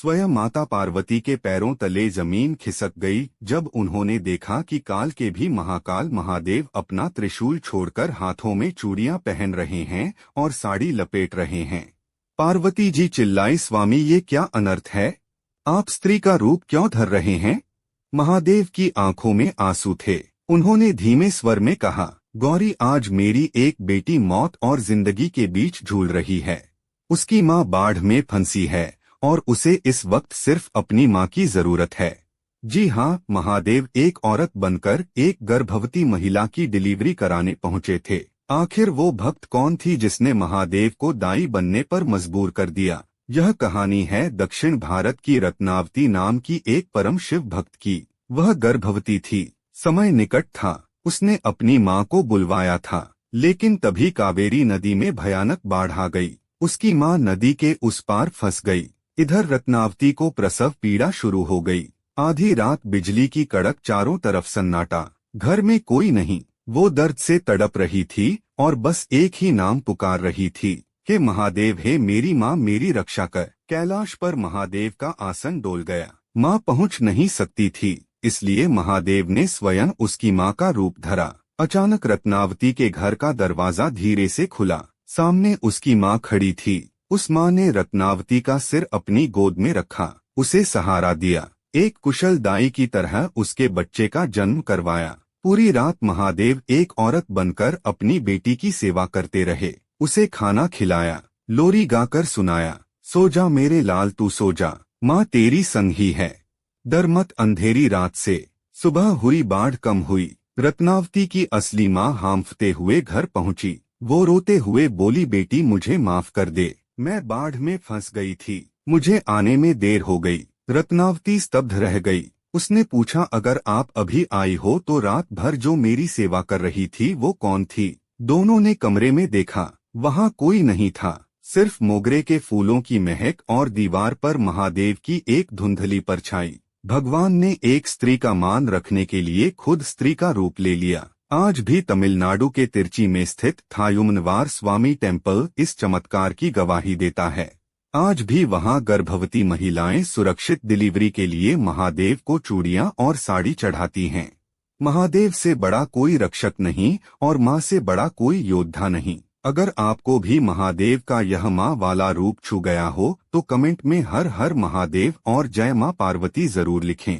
स्वयं माता पार्वती के पैरों तले जमीन खिसक गई जब उन्होंने देखा कि काल के भी महाकाल महादेव अपना त्रिशूल छोड़कर हाथों में चूड़ियां पहन रहे हैं और साड़ी लपेट रहे हैं। पार्वती जी चिल्लाई, स्वामी ये क्या अनर्थ है? आप स्त्री का रूप क्यों धर रहे हैं? महादेव की आंखों में आंसू थे। उन्होंने धीमे स्वर में कहा, गौरी, आज मेरी एक बेटी मौत और जिंदगी के बीच झूल रही है। उसकी माँ बाढ़ में फंसी है और उसे इस वक्त सिर्फ अपनी माँ की जरूरत है। जी हाँ, महादेव एक औरत बनकर एक गर्भवती महिला की डिलीवरी कराने पहुँचे थे। आखिर वो भक्त कौन थी जिसने महादेव को दाई बनने पर मजबूर कर दिया? यह कहानी है दक्षिण भारत की रत्नावती नाम की एक परम शिव भक्त की। वह गर्भवती थी, समय निकट था, उसने अपनी माँ को बुलवाया था, लेकिन तभी कावेरी नदी में भयानक बाढ़ आ गई। उसकी माँ नदी के उस पार फंस गई। इधर रत्नावती को प्रसव पीड़ा शुरू हो गई। आधी रात बिजली की कड़क, चारों तरफ सन्नाटा, घर में कोई नहीं। वो दर्द से तड़प रही थी और बस एक ही नाम पुकार रही थी कि महादेव, हे मेरी माँ, मेरी रक्षा कर। कैलाश पर महादेव का आसन डोल गया। माँ पहुँच नहीं सकती थी, इसलिए महादेव ने स्वयं उसकी माँ का रूप धरा। अचानक रत्नावती के घर का दरवाजा धीरे से खुला। सामने उसकी माँ खड़ी थी। उस माँ ने रत्नावती का सिर अपनी गोद में रखा, उसे सहारा दिया, एक कुशल दाई की तरह उसके बच्चे का जन्म करवाया। पूरी रात महादेव एक औरत बनकर अपनी बेटी की सेवा करते रहे। उसे खाना खिलाया, लोरी गाकर सुनाया, सो जा मेरे लाल तू सो जा, माँ तेरी संग ही है, डर मत अंधेरी रात से। सुबह हुई, बाढ़ कम हुई। रत्नावती की असली माँ हांफते हुए घर पहुंची। वो रोते हुए बोली, बेटी मुझे माफ कर दे, मैं बाढ़ में फंस गई थी, मुझे आने में देर हो गई। रत्नावती स्तब्ध रह गई। उसने पूछा, अगर आप अभी आई हो तो रात भर जो मेरी सेवा कर रही थी वो कौन थी? दोनों ने कमरे में देखा, वहाँ कोई नहीं था, सिर्फ मोगरे के फूलों की महक और दीवार पर महादेव की एक धुंधली परछाई। भगवान ने एक स्त्री का मान रखने के लिए खुद स्त्री का रूप ले लिया। आज भी तमिलनाडु के तिरुचि में स्थित थायुमनवार स्वामी टेम्पल इस चमत्कार की गवाही देता है। आज भी वहां गर्भवती महिलाएं सुरक्षित डिलीवरी के लिए महादेव को चूड़ियां और साड़ी चढ़ाती हैं। महादेव से बड़ा कोई रक्षक नहीं और माँ से बड़ा कोई योद्धा नहीं। अगर आपको भी महादेव का यह माँ वाला रूप छू गया हो तो कमेंट में हर हर महादेव और जय माँ पार्वती जरूर लिखें।